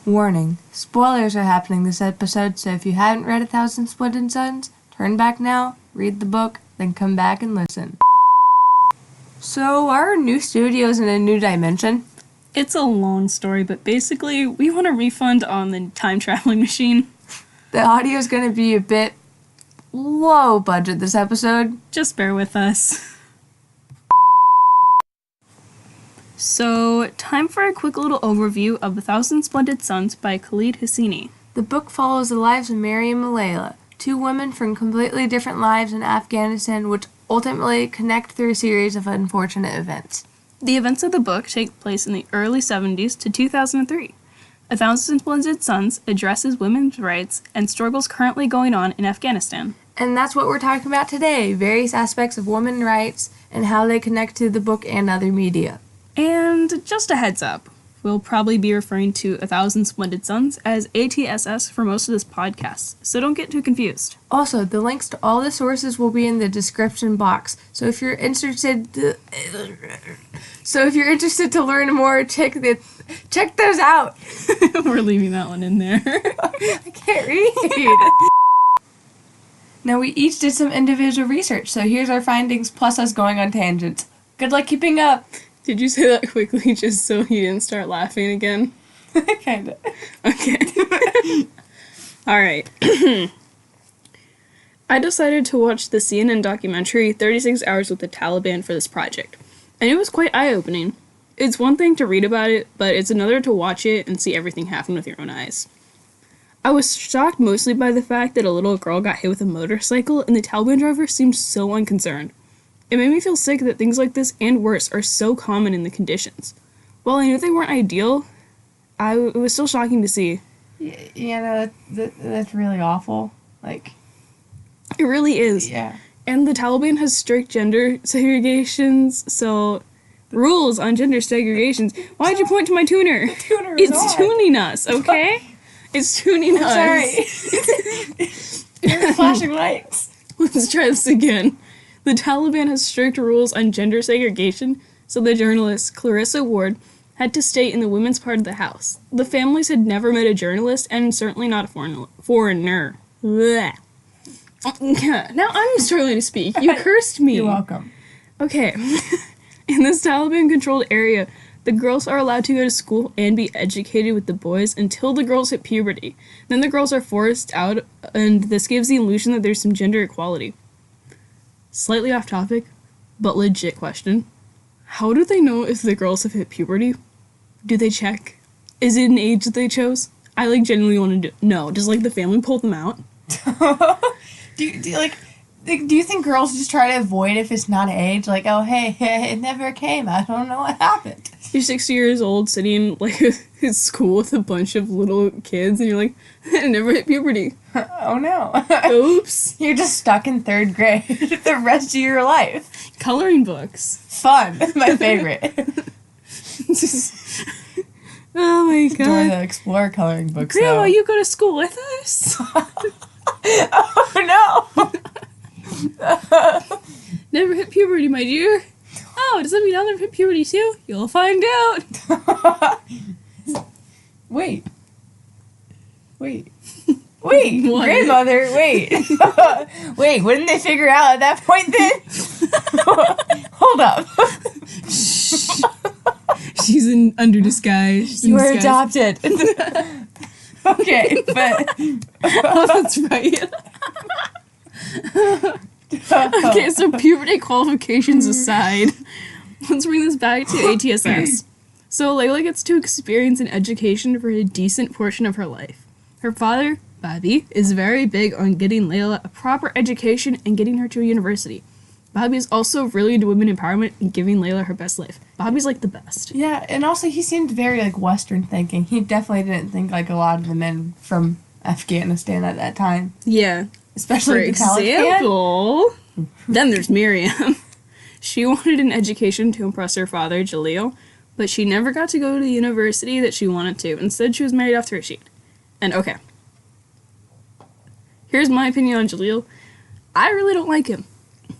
Warning, spoilers are happening this episode, so if you haven't read 1,000 Splendid Suns, turn back now, read the book, then come back and listen. So, our new studio's in a new dimension. It's a long story, but basically, we want a refund on the time-traveling machine. The audio's gonna be a bit low budget this episode. Just bear with us. So, time for a quick little overview of The Thousand Splendid Suns by Khalid Hosseini. The book follows the lives of Maryam and Layla, two women from completely different lives in Afghanistan which ultimately connect through a series of unfortunate events. The events of the book take place in the early 70s to 2003. A Thousand Splendid Suns addresses women's rights and struggles currently going on in Afghanistan. And that's what we're talking about today, various aspects of women's rights and how they connect to the book and other media. And just a heads up, we'll probably be referring to 1,000 Splendid Suns as ATSS for most of this podcast, so don't get too confused. Also, the links to all the sources will be in the description box, so if you're interested to learn more, check those out. We're leaving that one in there. I can't read. Now, we each did some individual research, so here's our findings plus us going on tangents. Good luck keeping up. Did you say that quickly just so he didn't start laughing again? Kinda. Okay. Alright. I decided to watch the CNN documentary 36 Hours with the Taliban for this project, and it was quite eye-opening. It's one thing to read about it, but it's another to watch it and see everything happen with your own eyes. I was shocked mostly by the fact that a little girl got hit with a motorcycle and the Taliban driver seemed so unconcerned. It made me feel sick that things like this and worse are so common in the conditions. While I knew they weren't ideal, it was still shocking to see. Yeah, no, that's really awful. Like, it really is. Yeah. And the Taliban has strict gender segregations, so rules on gender segregations. Why'd you point to my tuner? The tuner is It's on. tuning us, okay? It's tuning us. Sorry. You're flashing lights. Let's try this again. The Taliban has strict rules on gender segregation, so the journalist, Clarissa Ward, had to stay in the women's part of the house. The families had never met a journalist, and certainly not a foreigner. Blech. Now I'm struggling to speak. You cursed me. You're welcome. Okay. In this Taliban-controlled area, the girls are allowed to go to school and be educated with the boys until the girls hit puberty. Then the girls are forced out, and this gives the illusion that there's some gender equality. Slightly off topic, but legit question. How do they know if the girls have hit puberty? Do they check? Is it an age that they chose? I genuinely want to know. Does the family pull them out? Do you think girls just try to avoid if it's not age? Like, oh, hey, it never came. I don't know what happened. You're 60 years old sitting at school with a bunch of little kids and you're like, I never hit puberty. Oh no. Oops. You're just stuck in 3rd grade the rest of your life. Coloring books. Fun. My favorite. Oh my god. Dora the Explorer coloring books. Grandma, though. you go to school with us? Oh no. Never hit puberty, my dear. Oh, does that mean I'll never hit puberty too? You'll find out. Wait. Wait, What? grandmother, wait. Wait, wouldn't they figure out at that point then? Hold up. She's under disguise. You were adopted. Okay, but... Oh, that's right. Okay, so puberty qualifications aside, let's bring this back to ATSS. So Layla gets to experience an education for a decent portion of her life. Her father, Bobby, is very big on getting Layla a proper education and getting her to a university. Bobby is also really into women empowerment and giving Layla her best life. Bobby's the best. Yeah, and also he seemed very Western thinking. He definitely didn't think like a lot of the men from Afghanistan at that time. Yeah. Especially For the Taliban. example, then there's Miriam. She wanted an education to impress her father, Jaleel, but she never got to go to the university that she wanted to. Instead, she was married off to Rashid. And okay. Here's my opinion on Jaleel. I really don't like him.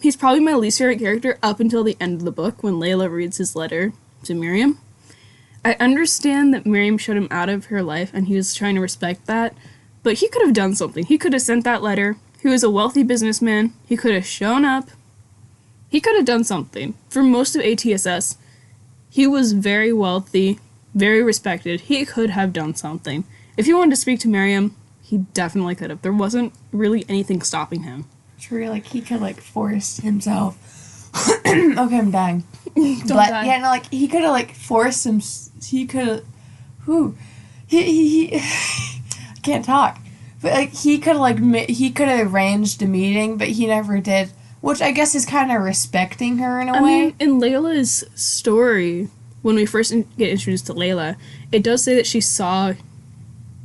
He's probably my least favorite character up until the end of the book when Layla reads his letter to Miriam. I understand that Miriam shut him out of her life and he was trying to respect that, but he could have done something. He could have sent that letter. He was a wealthy businessman. He could have shown up. He could have done something. For most of ATSS, he was very wealthy, very respected. He could have done something. If he wanted to speak to Miriam, he definitely could have. There wasn't really anything stopping him. True, like, he could, like, force himself. Okay, I'm dying. Don't but, die. yeah, no, like, he could have, like, forced him. He could have. He I can't talk. But, like, he could have, like, he could have arranged a meeting, but he never did. Which I guess is kind of respecting her in a way. I mean, in Layla's story, when we first get introduced to Layla, it does say that she saw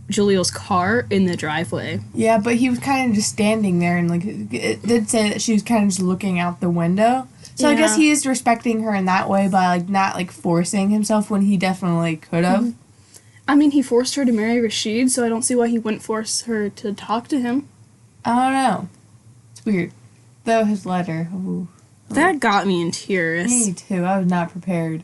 Jalil's car in the driveway. Yeah, but he was kind of just standing there, and, like, it did say that she was kind of just looking out the window. So I guess he is respecting her in that way by, like, not, like, forcing himself when he definitely could have. Mm-hmm. I mean, he forced her to marry Rashid, so I don't see why he wouldn't force her to talk to him. I don't know. It's weird. Though his letter. Ooh. That got me in tears. Me too. I was not prepared.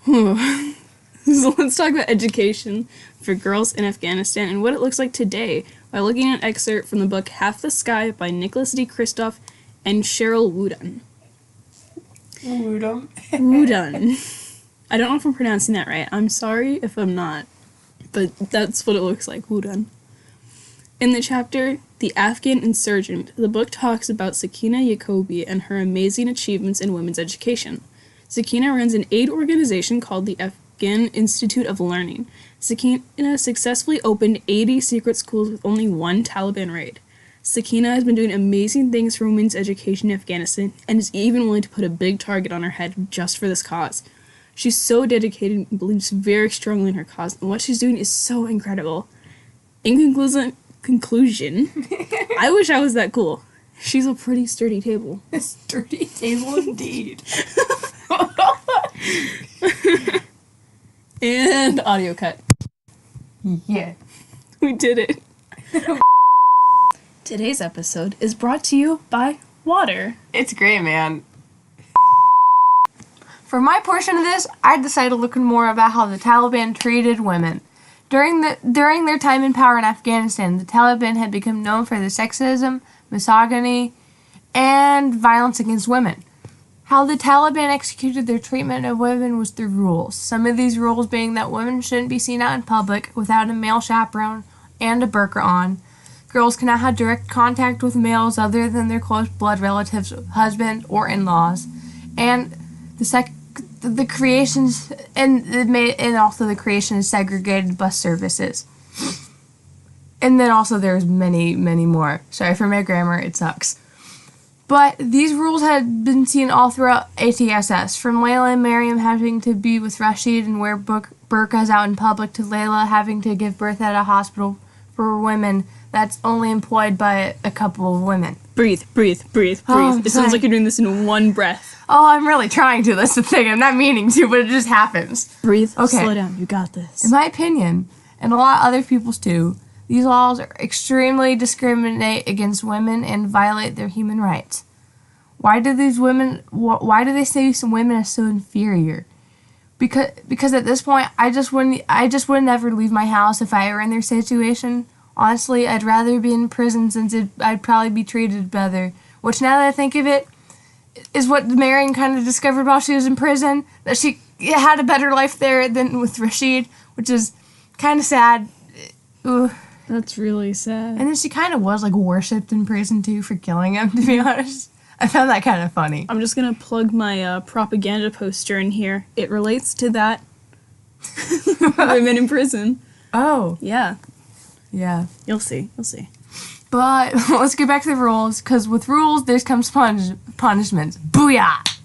So let's talk about education for girls in Afghanistan and what it looks like today by looking at an excerpt from the book Half the Sky by Nicholas D. Kristof and Cheryl Wooden. Wooden. I don't know if I'm pronouncing that right. I'm sorry if I'm not, but that's what it looks like, Wooden. In the chapter, The Afghan Insurgent, the book talks about Sakina Yacobi and her amazing achievements in women's education. Sakina runs an aid organization called the Afghan Institute of Learning. Sakina successfully opened 80 secret schools with only one Taliban raid. Sakina has been doing amazing things for women's education in Afghanistan and is even willing to put a big target on her head just for this cause. She's so dedicated and believes very strongly in her cause, and what she's doing is so incredible. In conclusion, I wish I was that cool. She's a pretty sturdy table. A sturdy table indeed. And audio cut. Yeah. We did it. Today's episode is brought to you by water. It's great, man. For my portion of this, I decided to look more about how the Taliban treated women. During their time in power in Afghanistan, the Taliban had become known for their sexism, misogyny, and violence against women. How the Taliban executed their treatment of women was through rules. Some of these rules being that women shouldn't be seen out in public without a male chaperone and a burqa on. Girls cannot have direct contact with males other than their close blood relatives, husband, or in-laws. And the creations and also the creation of segregated bus services. And then also there's many, many more. Sorry for my grammar, it sucks. But these rules had been seen all throughout ATSS, from Layla and Miriam having to be with Rashid and wear burqas out in public, to Layla having to give birth at a hospital for women that's only employed by a couple of women. Breathe. Oh, It sounds like you're doing this in one breath. Oh, I'm really trying to. That's the thing. I'm not meaning to, but it just happens. Breathe. Okay. Slow down. You got this. In my opinion, and a lot of other people's too, these laws are extremely discriminate against women and violate their human rights. Why do they say some women are so inferior? Because at this point, I just would never leave my house if I were in their situation. Honestly, I'd rather be in prison since I'd probably be treated better. Which, now that I think of it, is what Marion kind of discovered while she was in prison, that she had a better life there than with Rashid, which is kind of sad. Ugh. That's really sad. And then she kind of was, like, worshipped in prison, too, for killing him, to be honest. I found that kind of funny. I'm just gonna plug my propaganda poster in here. It relates to that. Women in prison. Oh. Yeah. Yeah. You'll see. But let's get back to the rules, because with rules, there comes punishments. Booyah!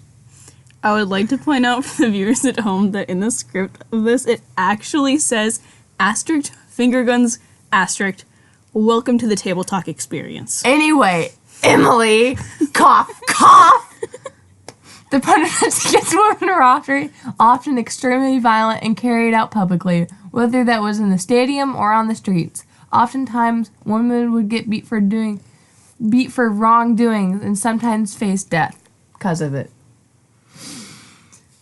I would like to point out for the viewers at home that in the script of this, it actually says asterisk, finger guns, asterisk, welcome to the table talk experience. Anyway, Emily, cough, cough! The punishments against women are often extremely violent and carried out publicly, whether that was in the stadium or on the streets. Oftentimes, women would get beat for wrongdoing and sometimes face death because of it.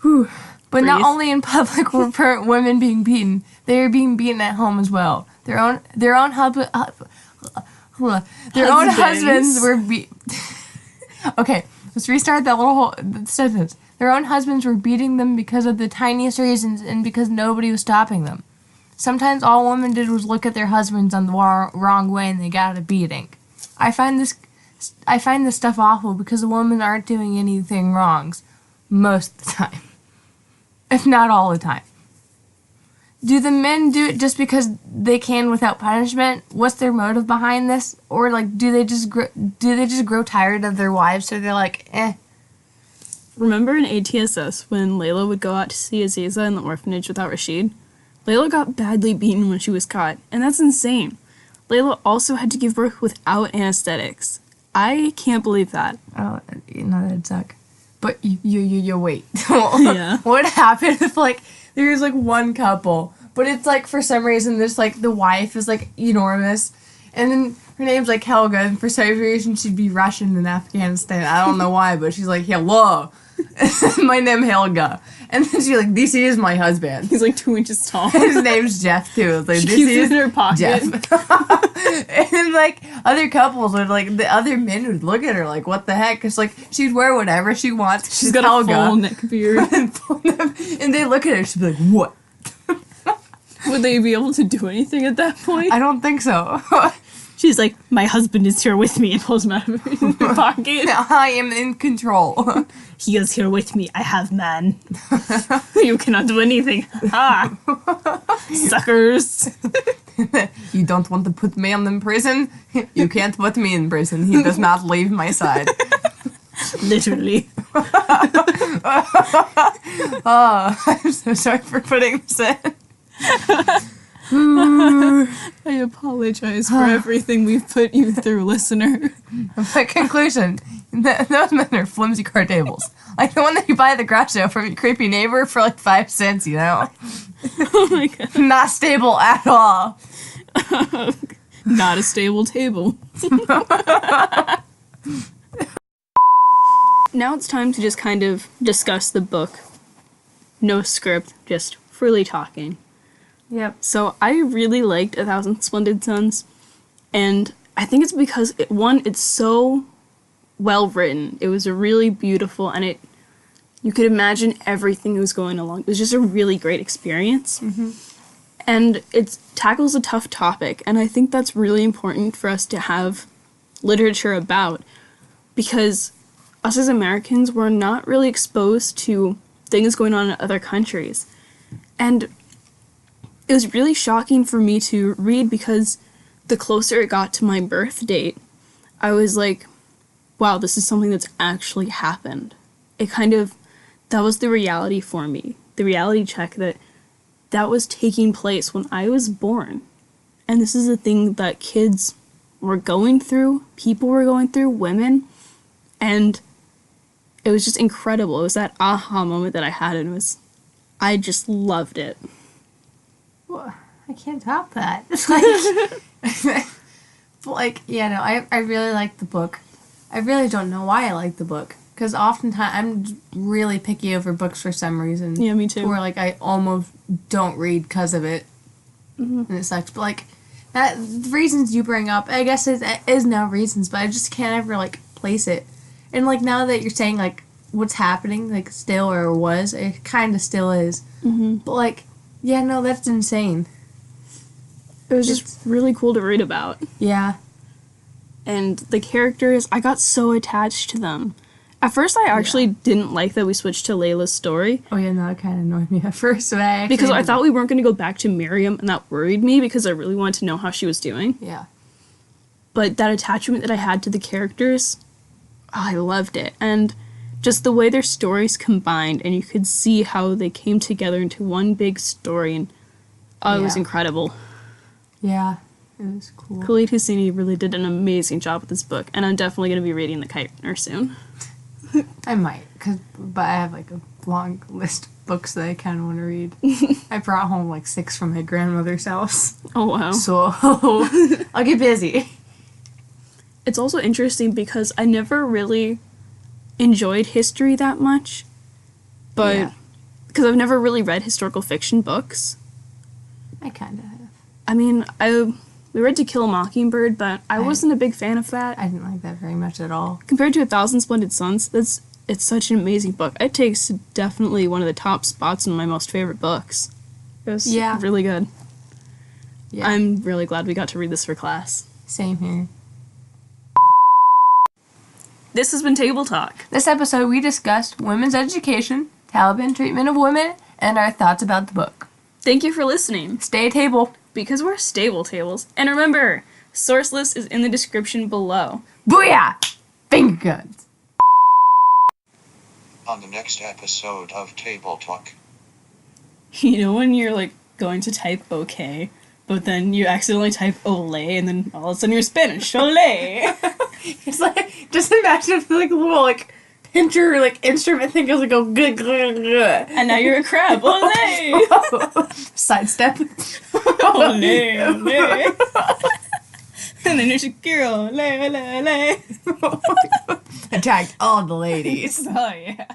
Whew. But not Breathe. only in public were women being beaten, they were being beaten at home as well. Their own husbands were Okay, let's restart that little sentence. Their own husbands were beating them because of the tiniest reasons and because nobody was stopping them. Sometimes all women did was look at their husbands on the wrong way and they got a beating. I find this stuff awful because the women aren't doing anything wrongs most of the time. If not all the time. Do the men do it just because they can without punishment? What's their motive behind this? Or like, do they just grow tired of their wives so they're like, eh? Remember in ATSS when Layla would go out to see Aziza in the orphanage without Rashid? Layla got badly beaten when she was caught, and that's insane. Layla also had to give birth without anesthetics. I can't believe that. Oh, that'd suck. But you wait. Yeah. What happened if, like, there's, like, one couple, but it's, like, for some reason, there's, like, the wife is, like, enormous, and then her name's, like, Helga, and for some reason she'd be Russian in Afghanistan. I don't know why, but she's like, hello, my name Helga. And then she's like, this is my husband. He's like 2 inches tall. His name's Jeff, too. It's like, She this keeps is it in her pocket. Jeff. And, like, other couples would, like, the other men would look at her like, what the heck? Because, like, she'd wear whatever she wants. She's got Helga. a full neck beard. And they look at her, she'd be like, what? Would they be able to do anything at that point? I don't think so. She's like, my husband is here with me, and pulls him out of her pocket. I am in control. He is here with me. I have man. You cannot do anything. Ha! Suckers. You don't want to put man in prison? You can't put me in prison. He does not leave my side. Literally. Oh, I'm so sorry for putting this in. I apologize for everything we've put you through, listener. My conclusion, those men are flimsy card tables. Like the one that you buy at the garage sale from your creepy neighbor for like 5 cents, you know? Oh my god. Not stable at all. Not a stable table. Now it's time to just kind of discuss the book. No script, just freely talking. Yep. So I really liked A Thousand Splendid Suns, and I think it's because, it's so well written. It was a really beautiful, and you could imagine everything that was going along. It was just a really great experience. Mm-hmm. And it tackles a tough topic, and I think that's really important for us to have literature about, because us as Americans, we're not really exposed to things going on in other countries. And it was really shocking for me to read because the closer it got to my birth date, I was like, wow, this is something that's actually happened. That was the reality for me. The reality check that was taking place when I was born. And this is a thing that kids were going through, people were going through, women, and it was just incredible. It was that aha moment that I had, and I just loved it. Well, I can't top that. I really like the book. I really don't know why I like the book. Because oftentimes, I'm really picky over books for some reason. Yeah, me too. Where, like, I almost don't read because of it. Mm-hmm. And it sucks. But, like, the reasons you bring up, I guess it is now reasons, but I just can't ever, like, place it. And, like, now that you're saying, like, what's happening, like, still or was, it kind of still is. Mm-hmm. But, like, yeah, no, that's insane. It was just really cool to read about. Yeah. And the characters, I got so attached to them. At first, I actually didn't like that we switched to Layla's story. Oh, yeah, no, it kind of annoyed me at first. But Because I thought we weren't going to go back to Miriam, and that worried me because I really wanted to know how she was doing. Yeah. But that attachment that I had to the characters, I loved it. And just the way their stories combined, and you could see how they came together into one big story, and it was incredible. Yeah, it was cool. Khalid Hosseini really did an amazing job with this book, and I'm definitely going to be reading The Kite Runner soon. I might, but I have, like, a long list of books that I kind of want to read. I brought home, like, 6 from my grandmother's house. Oh, wow. So, I'll get busy. It's also interesting because I never really enjoyed history that much, but because I've never really read historical fiction books. I kind of have. I mean, we read To Kill a Mockingbird, but I wasn't a big fan of that. I didn't like that very much at all. Compared to A Thousand Splendid Suns, it's such an amazing book. It takes definitely one of the top spots in my most favorite books. It was really good. Yeah. I'm really glad we got to read this for class. Same here. This has been Table Talk. This episode we discussed women's education, Taliban treatment of women, and our thoughts about the book. Thank you for listening. Stay table. Because we're stable tables. And remember, source list is in the description below. Booyah! Finger guns. On the next episode of Table Talk. You know when you're like going to type okay, but then you accidentally type olay, and then all of a sudden you're Spanish. Olay! It's like, just imagine if like a little like pincher like instrument thing goes like go good good. And now you're a crab. Olay! Sidestep. Olay, olay. And then there's a girl. Olay, olay, olay. Attacked all the ladies. Oh yeah.